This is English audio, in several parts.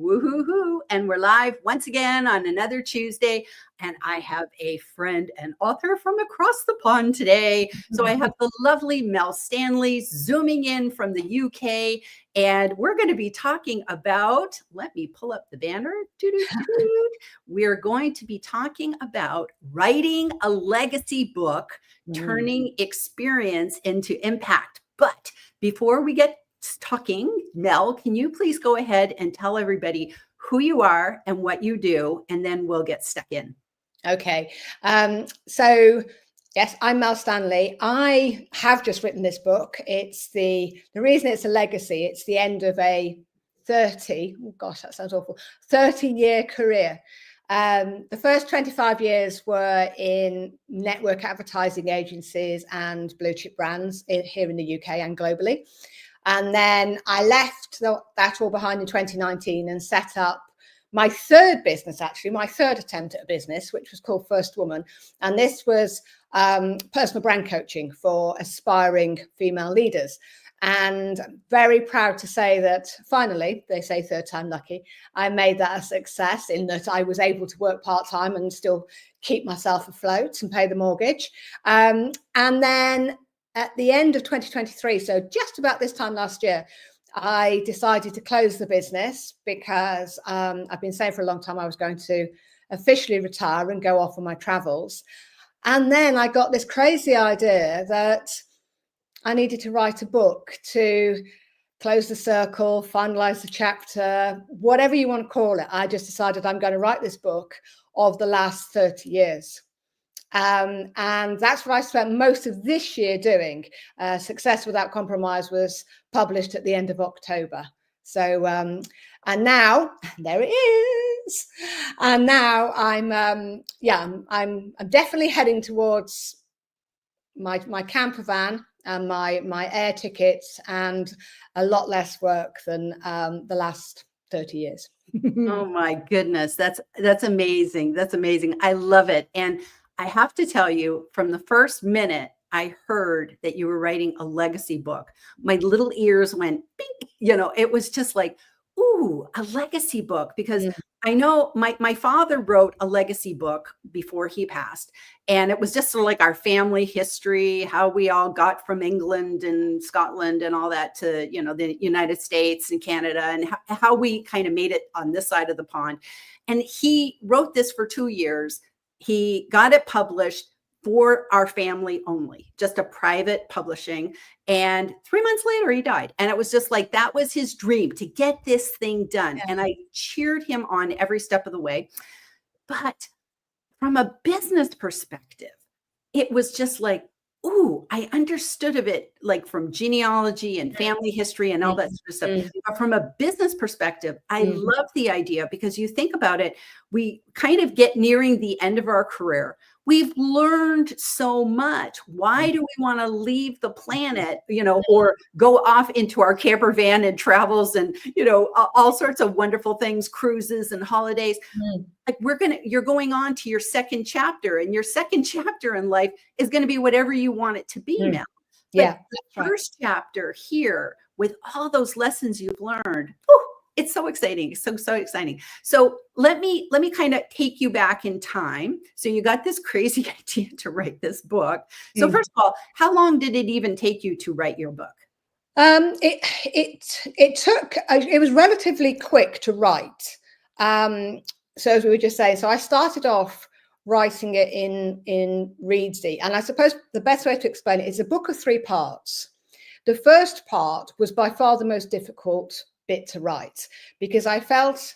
Woohoo! And we're live once again on another Tuesday. And I have a friend and author from across the pond today. So I have the lovely Mel Stanley zooming in from the UK. And we're going to be talking about, let me pull up the banner. We're going to be talking about writing a legacy book, turning experience into impact. But before we get talking, Mel, can you please go ahead and tell everybody who you are and what you do, and then we'll get stuck in. Okay. So yes, I'm Mel Stanley. I have just written this book. It's the reason it's a legacy. It's the end of a 30-year career. The first 25 years were in network advertising agencies and blue chip brands here in the UK and globally. And then I left that all behind in 2019 and set up my third business, actually, my third attempt at a business, which was called FirstWoman. And this was personal brand coaching for aspiring female leaders. And I'm very proud to say that finally, they say third time lucky, I made that a success in that I was able to work part-time and still keep myself afloat and pay the mortgage. And then at the end of 2023, so just about this time last year, I decided to close the business because I've been saying for a long time I was going to officially retire and go off on my travels. And then I got this crazy idea that I needed to write a book to close the circle, finalize the chapter, whatever you want to call it. I just decided I'm going to write this book of the last 30 years. And that's what I spent most of this year doing. Success Without Compromise was published at the end of October. So, and now there it is. And now I'm definitely heading towards my camper van and my air tickets, and a lot less work than the last 30 years. Oh my goodness, that's amazing. That's amazing. I love it. And I have to tell you, from the first minute I heard that you were writing a legacy book, my little ears went bink. It was just like, ooh, a legacy book, because I know my father wrote a legacy book before he passed. And it was just sort of like our family history, how we all got from England and Scotland and all that to, the United States and Canada, and how we kind of made it on this side of the pond. And he wrote this for 2 years. He got it published for our family only, just a private publishing. And 3 months later, he died. And it was just like, that was his dream, to get this thing done. Yeah. And I cheered him on every step of the way. But from a business perspective, it was just like, ooh, I understood of it, like from genealogy and family history and all that sort of stuff. But from a business perspective, I love the idea, because you think about it, we kind of get nearing the end of our career. We've learned so much. Why do we want to leave the planet, or go off into our camper van and travels and, all sorts of wonderful things, cruises and holidays. Like you're going on to your second chapter, and your second chapter in life is going to be whatever you want it to be now. Yeah. The first chapter here, with all those lessons you've learned, it's so exciting. So exciting. So let me kind of take you back in time. So you got this crazy idea to write this book. So first of all, how long did it even take you to write your book? It was relatively quick to write. So as we were just saying, so I started off writing it in Readsy. And I suppose the best way to explain it is a book of 3 parts. The first part was by far the most difficult bit to write, because I felt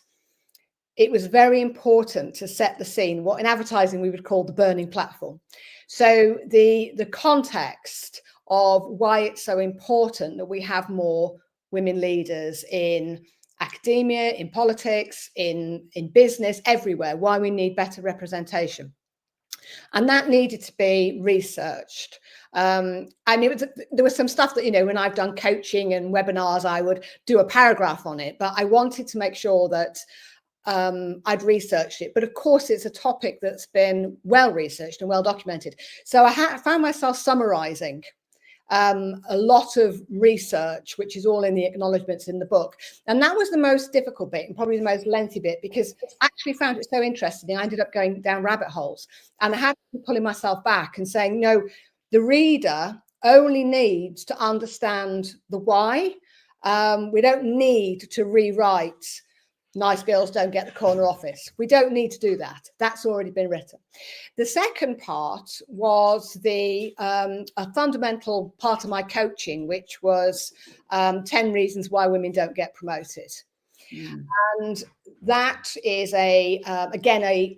it was very important to set the scene, what in advertising we would call the burning platform. So the context of why it's so important that we have more women leaders in academia, in politics, in business, everywhere, why we need better representation. And that needed to be researched. And there was some stuff that, when I've done coaching and webinars, I would do a paragraph on it, but I wanted to make sure that I'd researched it. But of course, it's a topic that's been well researched and well documented. So I found myself summarizing a lot of research, which is all in the acknowledgements in the book. And that was the most difficult bit and probably the most lengthy bit, because I actually found it so interesting. I ended up going down rabbit holes, and I had to be pulling myself back and saying, no, the reader only needs to understand the why. We don't need to rewrite nice girls don't get the corner office. We don't need to do that. That's already been written. The second part was a fundamental part of my coaching, which was 10 reasons why women don't get promoted. And that is again a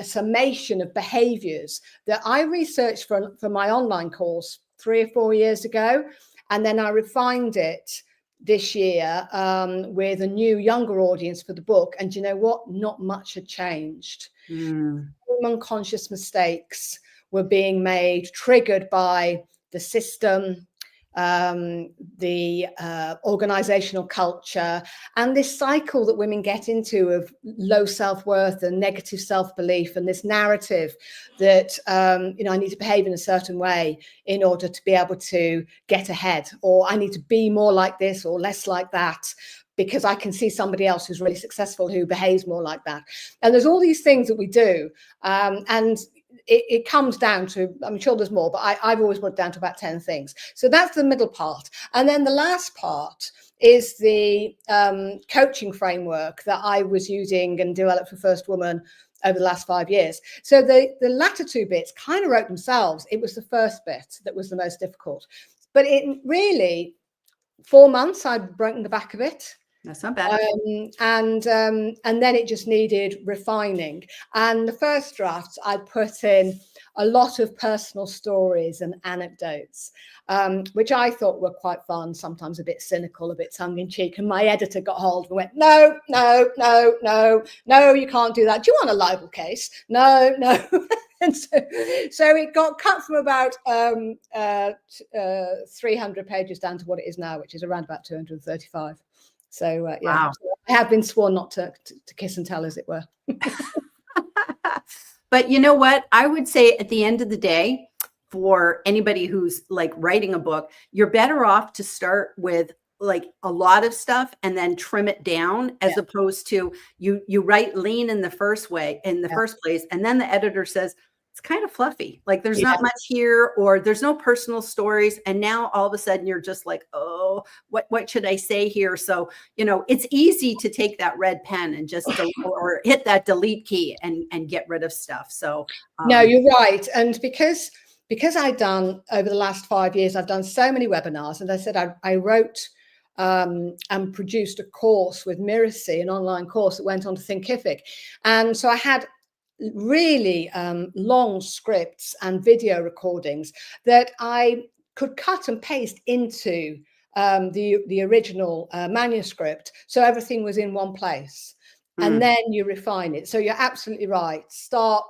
summation of behaviors that I researched for my online course 3 or 4 years ago, and then I refined it this year with a new younger audience for the book. And you know what? Not much had changed. Unconscious mistakes were being made, triggered by the system, the organizational culture, and this cycle that women get into of low self-worth and negative self-belief, and this narrative that I need to behave in a certain way in order to be able to get ahead, or I need to be more like this or less like that because I can see somebody else who's really successful who behaves more like that. And there's all these things that we do, and it comes down to, I'm sure there's more, but I've always brought it down to about 10 things. So that's the middle part. And then the last part is the coaching framework that I was using and developed for FirstWoman over the last 5 years. So the latter two bits kind of wrote themselves. It was the first bit that was the most difficult. But it really, 4 months, I'd broken the back of it. That's not bad. And then it just needed refining. And the first draft, I put in a lot of personal stories and anecdotes, which I thought were quite fun, sometimes a bit cynical, a bit tongue-in-cheek. And my editor got hold and went, no, you can't do that. Do you want a libel case? No. And so it got cut from about 300 pages down to what it is now, which is around about 235. So wow. I have been sworn not to kiss and tell, as it were. But you know what? I would say at the end of the day, for anybody who's like writing a book, you're better off to start with like a lot of stuff and then trim it down, as opposed to you write lean in the first place, and then the editor says, it's kind of fluffy. Like there's not much here, or there's no personal stories. And now all of a sudden you're just like, oh, what should I say here? So, it's easy to take that red pen and just or hit that delete key and get rid of stuff. So no, you're right. And because I've done over the last 5 years, I've done so many webinars. And I said, I wrote and produced a course with Miracy, an online course that went on to Thinkific. And so I had really long scripts and video recordings that I could cut and paste into the original manuscript, so everything was in one place. And then you refine it. So you're absolutely right. Start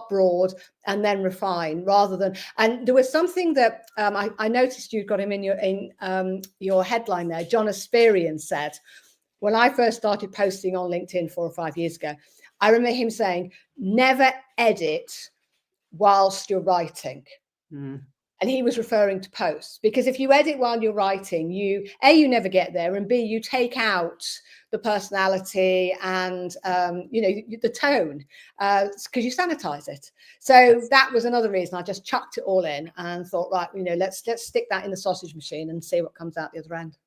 broad and then refine, rather than. And there was something that I noticed you got him in your headline there. John Asperian said, when I first started posting on LinkedIn 4 or 5 years ago, I remember him saying, never edit whilst you're writing. And he was referring to posts, because if you edit while you're writing, you never get there, and B, you take out the personality and, the tone, because you sanitize it. So that was another reason I just chucked it all in and thought, right, let's stick that in the sausage machine and see what comes out the other end.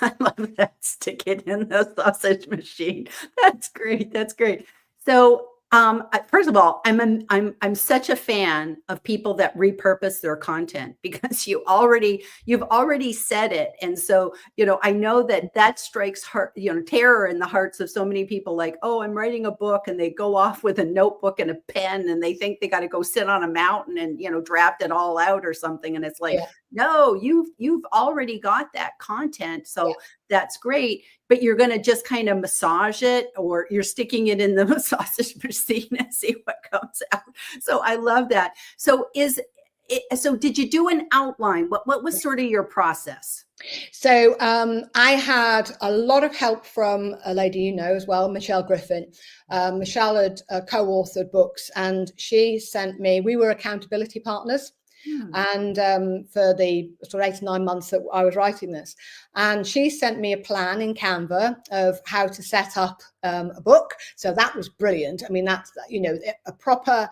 I love that. Stick it in the sausage machine. That's great. That's great. So, first of all, I'm such a fan of people that repurpose their content, because you've already said it, and so I know that strikes terror in the hearts of so many people. Like, oh, I'm writing a book, and they go off with a notebook and a pen, and they think they got to go sit on a mountain and draft it all out or something. And it's like, no, you've already got that content, so that's great. But you're going to just kind of massage it, or you're sticking it in the sausage machine and see what comes out. So I love that. So did you do an outline? What was sort of your process? So I had a lot of help from a lady as well, Michelle Griffin. Michelle had co-authored books, and she sent me, we were accountability partners. and for the sort of 8 or 9 months that I was writing this. And she sent me a plan in Canva of how to set up a book. So that was brilliant. I mean, that's, a proper,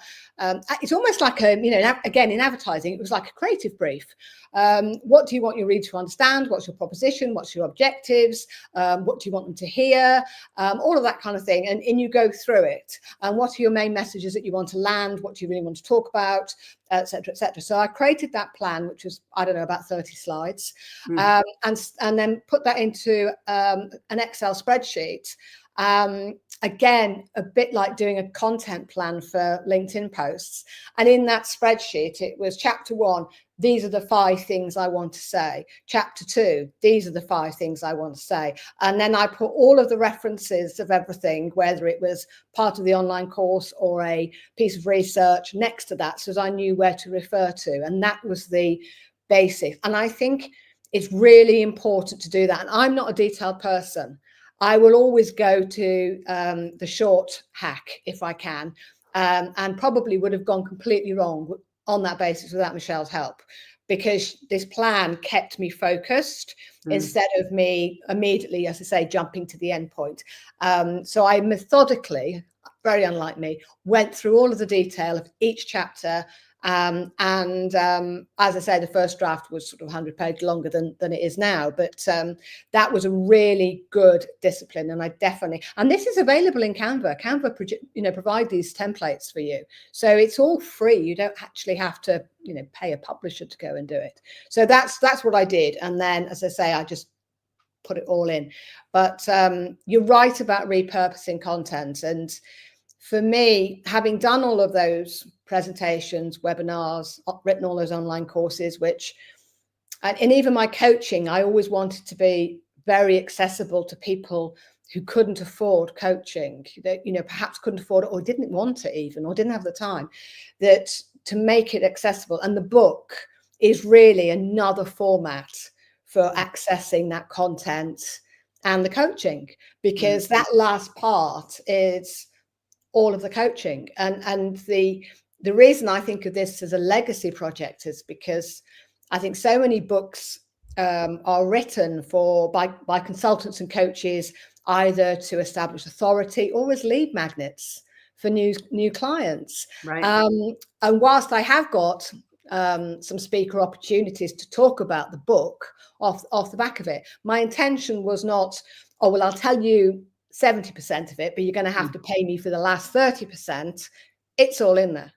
it's almost like again, in advertising, it was like a creative brief. What do you want your reader to understand? What's your proposition? What's your objectives? What do you want them to hear? All of that kind of thing. And you go through it. And what are your main messages that you want to land? What do you really want to talk about? Et cetera, et cetera. So I created that plan, which was, I don't know, about 30 slides, and then put that into an Excel spreadsheet. Again, a bit like doing a content plan for LinkedIn posts. And in that spreadsheet, it was chapter 1, these are the 5 things I want to say. Chapter 2, these are the 5 things I want to say. And then I put all of the references of everything, whether it was part of the online course or a piece of research next to that, so that I knew where to refer to. And that was the basics. And I think it's really important to do that. And I'm not a detailed person. I will always go to the short hack if I can, and probably would have gone completely wrong on that basis without Michelle's help, because this plan kept me focused instead of me immediately, as I say, jumping to the end point. So I methodically, very unlike me, went through all of the detail of each chapter. As I say, the first draft was sort of 100 pages longer than it is now, but that was a really good discipline. And I definitely, and this is available in Canva. Canva, provide these templates for you. So it's all free. You don't actually have to, pay a publisher to go and do it. So that's what I did. And then, as I say, I just put it all in. But you're right about repurposing content. And for me, having done all of those presentations, webinars, written all those online courses, and even my coaching, I always wanted to be very accessible to people who couldn't afford coaching, that, perhaps couldn't afford it or didn't want it even, or didn't have the time, that to make it accessible. And the book is really another format for accessing that content and the coaching, because that last part is all of the coaching. And the reason I think of this as a legacy project is because I think so many books are written by consultants and coaches, either to establish authority or as lead magnets for new clients. Right. And whilst I have got some speaker opportunities to talk about the book off the back of it, my intention was not, oh, well, I'll tell you 70% of it, but you're going to have to pay me for the last 30%. It's all in there.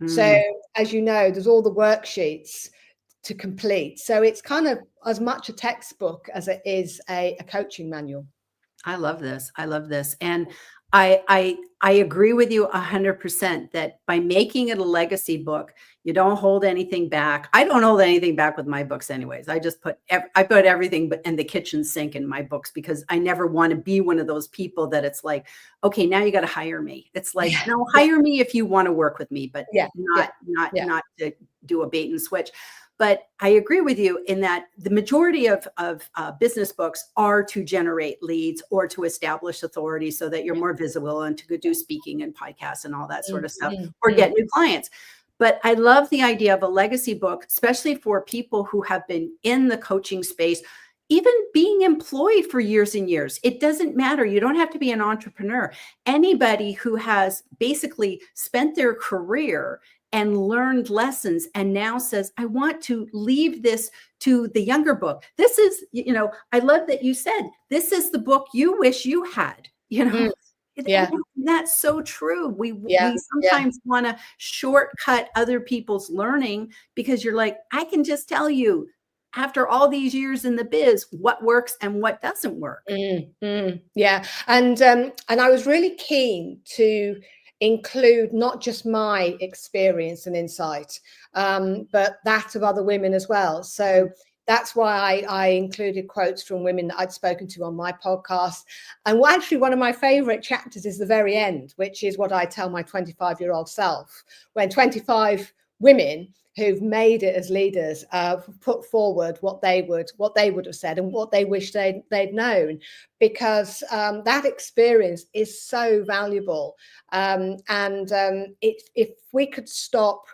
So as you know, there's all the worksheets to complete. So it's kind of as much a textbook as it is a coaching manual. I love this. And I agree with you 100% that by making it a legacy book, you don't hold anything back. I don't hold anything back with my books anyways. I just put everything in the kitchen sink in my books, because I never want to be one of those people that it's like, okay, now you got to hire me. It's like, no, hire me if you want to work with me, but not to do a bait and switch. But I agree with you in that the majority of business books are to generate leads or to establish authority so that you're more visible and to go do speaking and podcasts and all that sort of stuff, or get new clients. But I love the idea of a legacy book, especially for people who have been in the coaching space, even being employed for years and years. It doesn't matter. You don't have to be an entrepreneur. Anybody who has basically spent their career and learned lessons and now says, I want to leave this to the younger book. This is, I love that you said, this is the book you wish you had, Yeah. That's so true. We sometimes want to shortcut other people's learning, because you're like, I can just tell you after all these years in the biz, what works and what doesn't work. Yeah. And I was really keen to include not just my experience and insight, but that of other women as well. So that's why I included quotes from women that I'd spoken to on my podcast. And actually, one of my favorite chapters is the very end, which is what I tell my 25-year-old self, when 25 women who've made it as leaders put forward what they would have said and what they wish they'd known, because that experience is so valuable. If we could stop,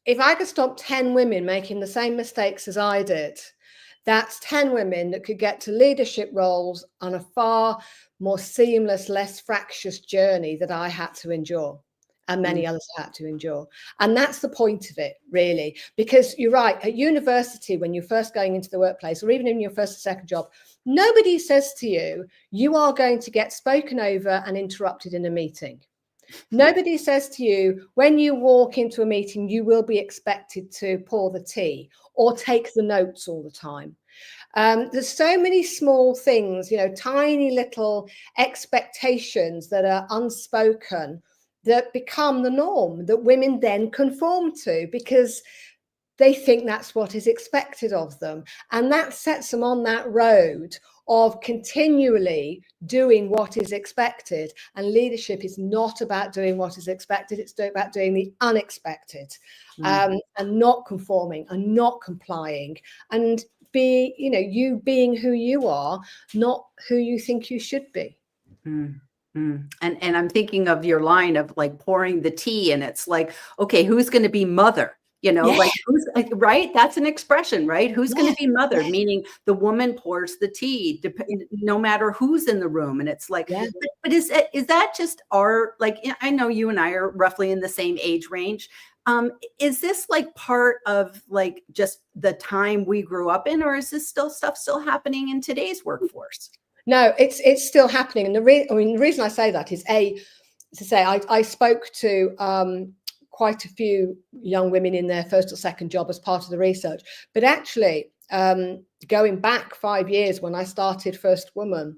if I could stop 10 women making the same mistakes as I did, that's 10 women that could get to leadership roles on a far more seamless, less fractious journey that I had to endure and many others had to endure. And that's the point of it, really, because you're right. At university, when you're first going into the workplace, or even in your first or second job, nobody says to you, you are going to get spoken over and interrupted in a meeting. Nobody says to you, when you walk into a meeting, you will be expected to pour the tea or take the notes all the time. There's so many small things, tiny little expectations that are unspoken that become the norm that women then conform to because they think that's what is expected of them. And that sets them on that road of continually doing what is expected. And leadership is not about doing what is expected. It's about doing the unexpected and not conforming and not complying and you being who you are, not who you think you should be. And I'm thinking of your line of like pouring the tea, and it's like, okay, who's going to be mother? Like who's right? That's an expression, right? Who's going to be mother? Meaning the woman pours the tea, no matter who's in the room. And it's like, but is that just our, like, I know you and I are roughly in the same age range. Is this like part of like just the time we grew up in, or is this stuff still happening in today's workforce? No, it's still happening. And the reason I say that is I spoke to quite a few young women in their first or second job as part of the research. But actually, going back 5 years when I started FirstWoman,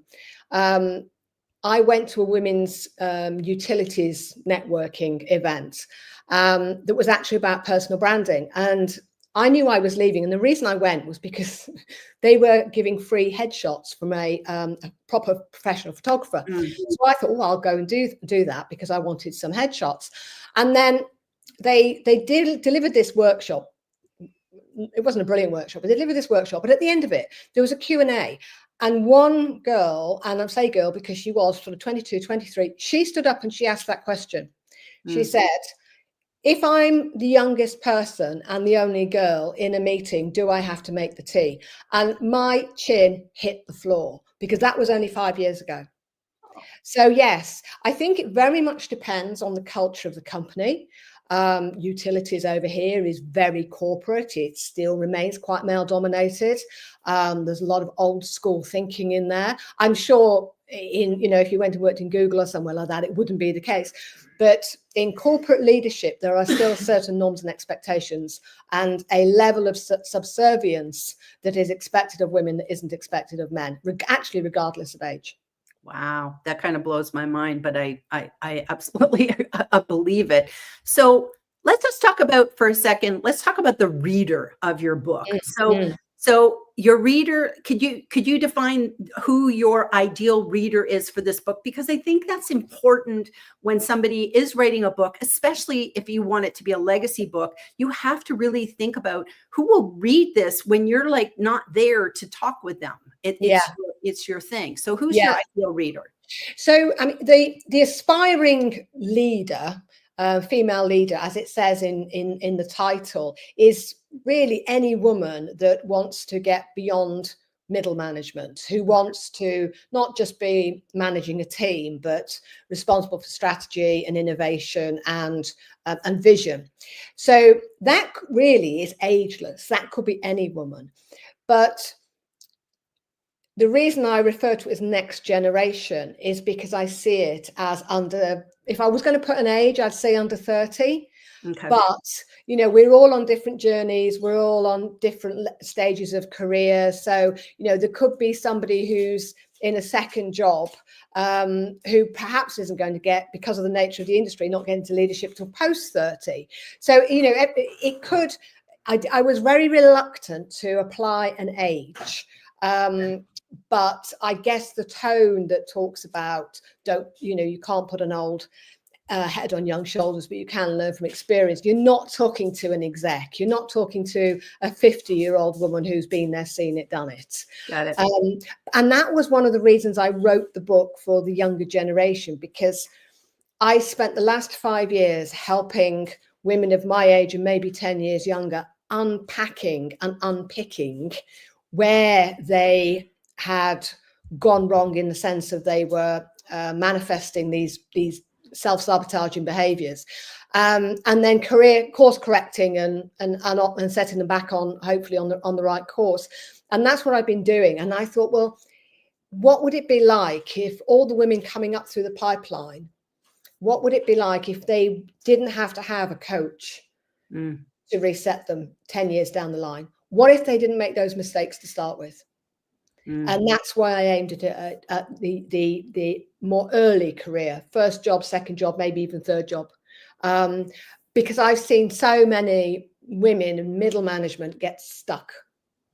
I went to a women's utilities networking event that was actually about personal branding. And I knew I was leaving. And the reason I went was because they were giving free headshots from a proper professional photographer. So I thought, I'll go and do that because I wanted some headshots. And then they delivered this workshop. It wasn't a brilliant workshop, but they delivered this workshop. But at the end of it, there was a Q&A. And one girl, and I say girl because she was sort of 22, 23, she stood up and she asked that question. She said, if I'm the youngest person and the only girl in a meeting, do I have to make the tea? And my chin hit the floor because that was only 5 years ago. So yes, I think it very much depends on the culture of the company. Utilities over here is very corporate. It still remains quite male dominated. There's a lot of old school thinking in there. I'm sure if you went and worked in Google or somewhere like that, it wouldn't be the case. But in corporate leadership, there are still certain norms and expectations and a level of subservience that is expected of women that isn't expected of men, actually, regardless of age. Wow, that kind of blows my mind, but I absolutely believe it. So let's just talk about for a second. Let's talk about the reader of your book. So your reader, could you define who your ideal reader is for this book? Because I think that's important when somebody is writing a book, especially if you want it to be a legacy book. You have to really think about who will read this when you're like not there to talk with them. It's your thing. So who's your ideal reader? So I mean, the aspiring leader, female leader, as it says in the title, is really any woman that wants to get beyond middle management, who wants to not just be managing a team, but responsible for strategy and innovation and vision. So that really is ageless. That could be any woman. But the reason I refer to it as next generation is because I see it as if I was going to put an age, I'd say under 30. Okay. But, we're all on different journeys. We're all on different stages of career. So, there could be somebody who's in a second job who perhaps isn't going to get, because of the nature of the industry, not getting to leadership till post 30. So, it could, I was very reluctant to apply an age. But I guess the tone that talks about you can't put an old head on young shoulders, but you can learn from experience. You're not talking to an exec. You're not talking to a 50-year-old woman who's been there, seen it, done it. Got it. And that was one of the reasons I wrote the book for the younger generation, because I spent the last 5 years helping women of my age and maybe 10 years younger, unpacking and unpicking where they had gone wrong, in the sense of they were manifesting these self-sabotaging behaviors, and then course correcting and setting them back on, hopefully on the right course. And that's what I've been doing. And I thought, well, what would it be like if all the women coming up through the pipeline, what would it be like if they didn't have to have a coach to reset them 10 years down the line? What if they didn't make those mistakes to start with? And that's why I aimed at it at the more early career, first job, second job, maybe even third job, because I've seen so many women in middle management get stuck.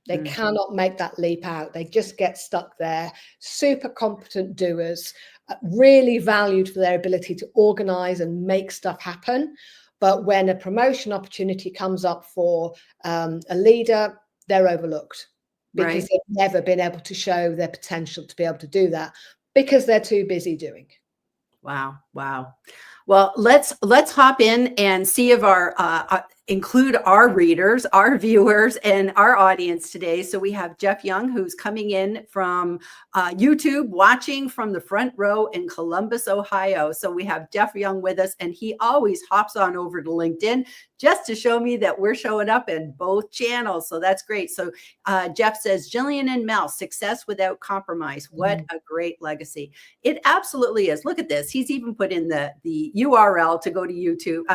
They cannot make that leap out. They just get stuck there. Super competent doers, really valued for their ability to organize and make stuff happen. But when a promotion opportunity comes up for a leader, they're overlooked, because they've never been able to show their potential to be able to do that, because they're too busy doing. Wow. Well, let's hop in and see if our include our readers, our viewers, and our audience today. So we have Jeff Young, who's coming in from YouTube, watching from the front row in Columbus, Ohio. So we have Jeff Young with us, and he always hops on over to LinkedIn just to show me that we're showing up in both channels. So that's great. So Jeff says, Gillian and Mel, success without compromise. What a great legacy. It absolutely is. Look at this. He's even put in the URL to go to YouTube,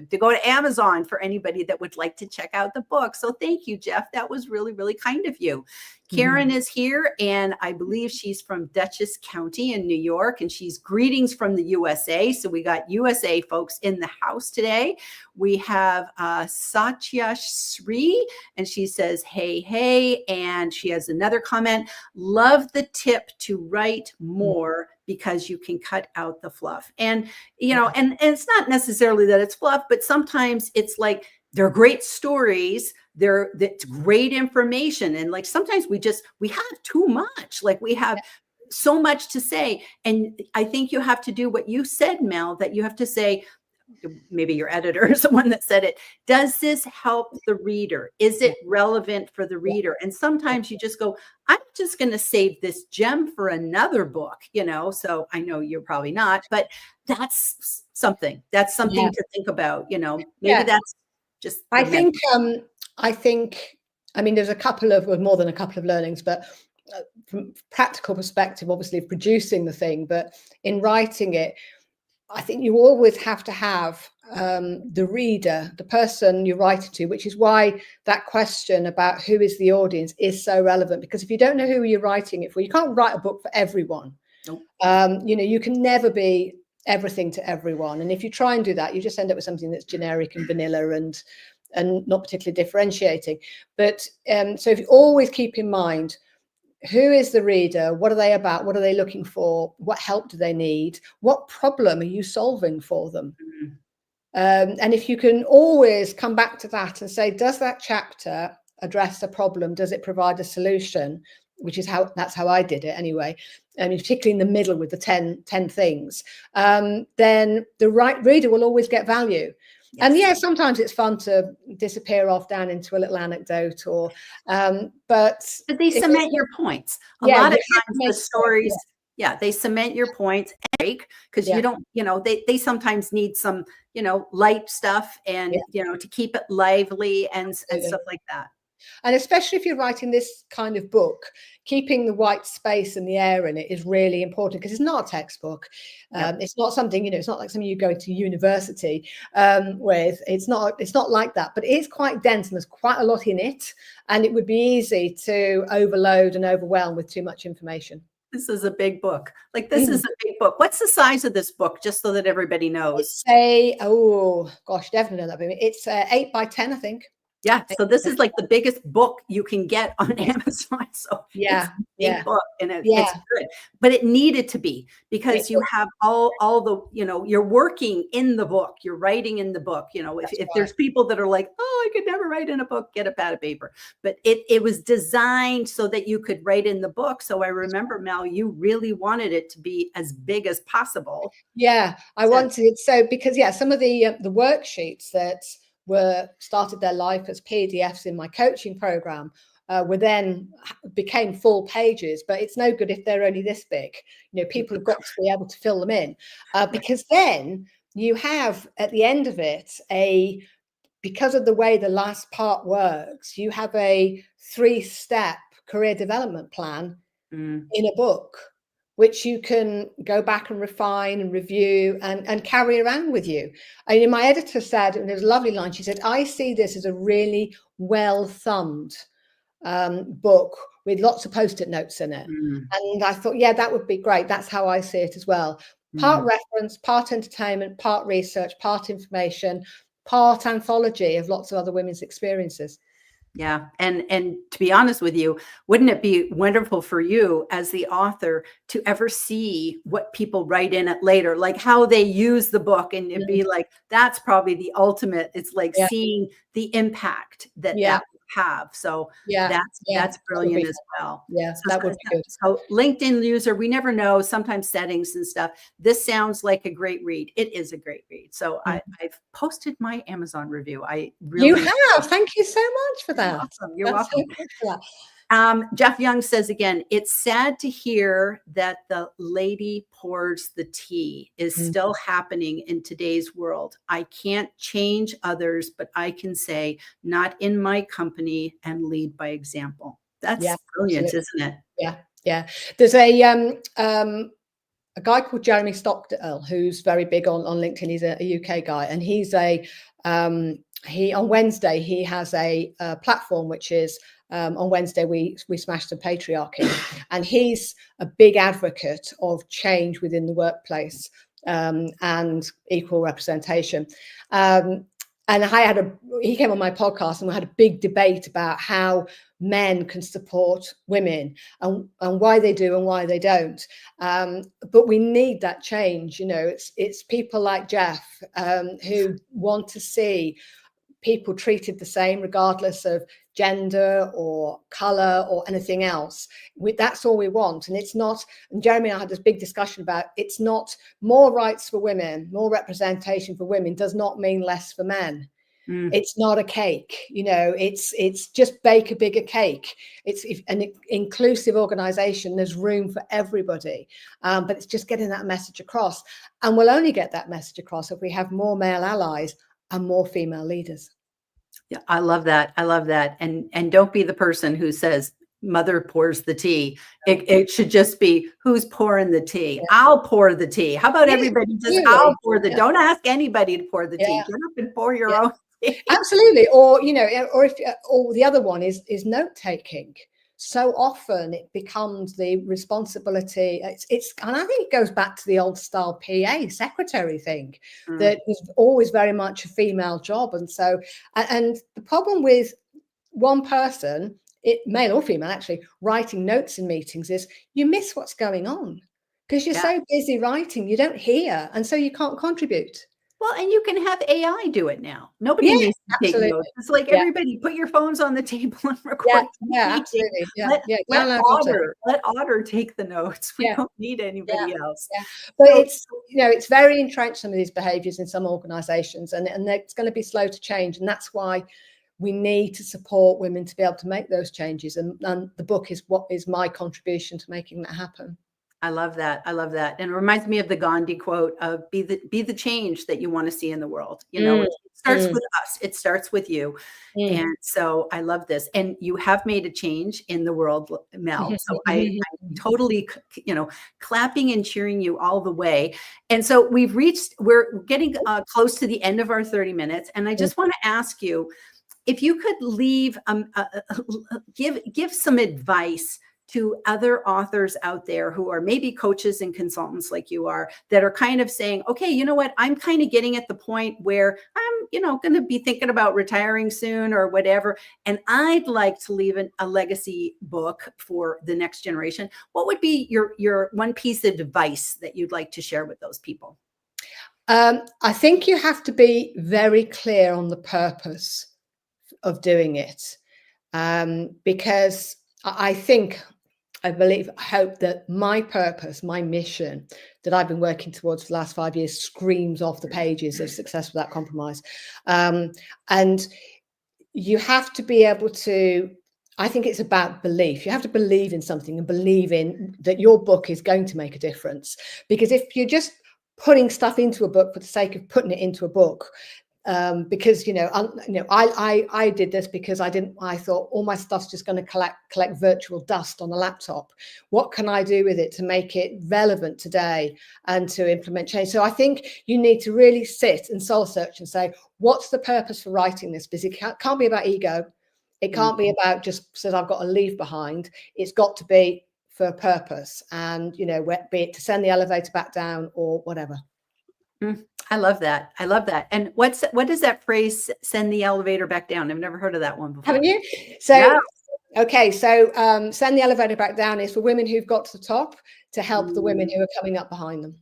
to go to Amazon for anybody that would like to check out the book. So thank you, Jeff. That was really, really kind of you. Karen is here, and I believe she's from Dutchess County in New York, and she's greetings from the USA. So we got USA folks in the house today. We have Satya Sri, and she says, hey, and she has another comment. Love the tip to write more, because you can cut out the fluff. And, you know, and it's not necessarily that it's fluff, but sometimes it's like, they're great stories. That's great information. And like, sometimes we have too much, like we have so much to say. And I think you have to do what you said, Mel, that you have to say, maybe your editor is the one that said it. Does this help the reader? Is it relevant for the reader? And sometimes you just go, I'm just going to save this gem for another book, you know? So I know you're probably not, but that's something to think about, you know, maybe that's just, I think, I mean, there's more than a couple of learnings, but from practical perspective, obviously producing the thing, but in writing it, I think you always have to have the reader, the person you're writing to, which is why that question about who is the audience is so relevant, because if you don't know who you're writing it for, you can't write a book for everyone. Nope. You know, you can never be everything to everyone. And if you try and do that, you just end up with something that's generic and vanilla and not particularly differentiating. But so if you always keep in mind, who is the reader? What are they about? What are they looking for? What help do they need? What problem are you solving for them? And if you can always come back to that and say, does that chapter address a problem? Does it provide a solution? Which is that's how I did it anyway. And particularly in the middle with the 10 things, then the right reader will always get value. Yes. And yeah, sometimes it's fun to disappear off down into a little anecdote, or but they cement your points. A lot of times the stories, they cement your points, because you don't, you know, they sometimes need some, you know, light stuff and you know, to keep it lively and stuff like that. And especially if you're writing this kind of book, keeping the white space and the air in it is really important, because it's not a textbook. It's not something, you know, it's not like something you go to university with. It's not like that, but it is quite dense and there's quite a lot in it. And it would be easy to overload and overwhelm with too much information. This is a big book. Like, this is a big book. What's the size of this book, just so that everybody knows? Definitely know that. It's 8 by 10, I think. Yeah, so this is like the biggest book you can get on Amazon. So it's a big book, and it's good. But it needed to be, because you have all the, you know, you're working in the book, you're writing in the book. You know, if there's people that are like, oh, I could never write in a book, get a pad of paper. But it was designed so that you could write in the book. So I remember, Mel, you really wanted it to be as big as possible. Yeah, I wanted it so because some of the worksheets that started their life as PDFs in my coaching program were then became full pages, but it's no good if they're only this big. People have got to be able to fill them in because then you have at the end of it because of the way the last part works, you have a 3-step career development plan in a book, which you can go back and refine and review and carry around with you. And my editor said, and there was a lovely line, she said, I see this as a really well-thumbed book with lots of post-it notes in it. And I thought, yeah, that would be great. That's how I see it as well. Part reference, part entertainment, part research, part information, part anthology of lots of other women's experiences. Yeah. And to be honest with you, wouldn't it be wonderful for you as the author to ever see what people write in it later, like how they use the book, and it'd be like, that's probably the ultimate. It's like seeing the impact that that will have. So that's brilliant as well. Yeah, that would be good. So LinkedIn user, we never know, sometimes settings and stuff. This sounds like a great read. It is a great read. So I've posted my Amazon review. You have. Thank you so much for that. Awesome. You're welcome. So Jeff Young says again, it's sad to hear that the lady pours the tea is still happening in today's world. I can't change others, but I can say not in my company and lead by example. That's brilliant, isn't it? Yeah. Yeah. There's a guy called Jeremy Stockdale who's very big on LinkedIn. He's a UK guy, and he's on Wednesday he has a platform which is on Wednesday we smashed the patriarchy, and he's a big advocate of change within the workplace and equal representation. And he came on my podcast and we had a big debate about how men can support women and why they do and why they don't. But we need that change. It's people like Jeff who want to see people treated the same regardless of gender or color or anything else. That's all we want. And it's not, and Jeremy and I had this big discussion about, it's not more rights for women, more representation for women does not mean less for men. It's not a cake, it's just bake a bigger cake. It's an inclusive organization. There's room for everybody, but it's just getting that message across. And we'll only get that message across if we have more male allies and more female leaders. Yeah, I love that. I love that. And don't be the person who says mother pours the tea. It should just be who's pouring the tea. I'll pour the tea. How about everybody just I'll pour the don't ask anybody to pour the tea. Get up and pour your own tea. Absolutely. Or or the other one is note taking. So often it becomes the responsibility. It's and I think it goes back to the old style PA secretary thing that was always very much a female job. And so, and the problem with one person, male or female actually, writing notes in meetings is you miss what's going on because you're so busy writing, you don't hear. And so you can't contribute. Well, and you can have AI do it now. Nobody needs to take notes. It's like everybody put your phones on the table and record. Absolutely. Let Otter take the notes. We don't need anybody else. But it's very entrenched, some of these behaviors in some organizations, and it's going to be slow to change. And that's why we need to support women to be able to make those changes. And the book is what is my contribution to making that happen. I love that. I love that. And it reminds me of the Gandhi quote of be the change that you want to see in the world. It starts with us. It starts with you. And so I love this. And you have made a change in the world, Mel. So I'm totally, clapping and cheering you all the way. And so we're getting close to the end of our 30 minutes. And I just want to ask you, if you could leave, give some advice to other authors out there who are maybe coaches and consultants like you are, that are kind of saying, okay, you know what, I'm kind of getting at the point where I'm, going to be thinking about retiring soon or whatever, and I'd like to leave a legacy book for the next generation. What would be your one piece of advice that you'd like to share with those people? I think you have to be very clear on the purpose of doing it, because I believe, I hope that my purpose, my mission that I've been working towards for the last 5 years screams off the pages of Success Without Compromise. And you have to be able to, I think it's about belief. You have to believe in something and believe in that your book is going to make a difference. Because if you're just putting stuff into a book for the sake of putting it into a book, because I did this because I thought all my stuff's just going to collect virtual dust on a laptop. What can I do with it to make it relevant today and to implement change? So I think you need to really sit and soul search and say, what's the purpose for writing this? Because it can't be about ego. It can't be about just so I've got to leave behind. It's got to be for a purpose, and be it to send the elevator back down or whatever. I love that. I love that. And what does that phrase, send the elevator back down? I've never heard of that one before. Haven't you? So, yeah. Okay. So send the elevator back down is for women who've got to the top to help the women who are coming up behind them.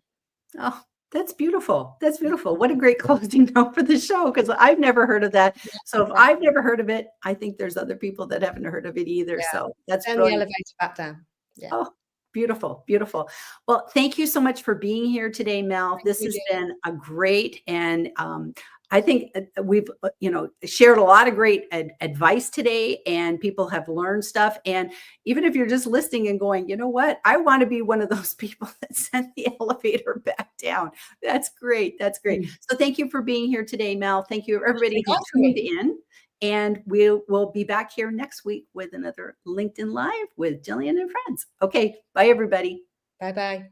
Oh, that's beautiful. That's beautiful. What a great closing note for the show, because I've never heard of that. So if I've never heard of it, I think there's other people that haven't heard of it either. Yeah. So that's send the elevator back down. Yeah. Oh, beautiful, beautiful. Well, thank you so much for being here today, Mel. This has been a great, and I think we've, shared a lot of great advice today, and people have learned stuff. And even if you're just listening and going, you know what, I want to be one of those people that send the elevator back down. That's great. That's great. So thank you for being here today, Mel. Thank you, everybody who tuned in. And we'll be back here next week with another LinkedIn Live with Gillian and friends. Okay. Bye, everybody. Bye-bye.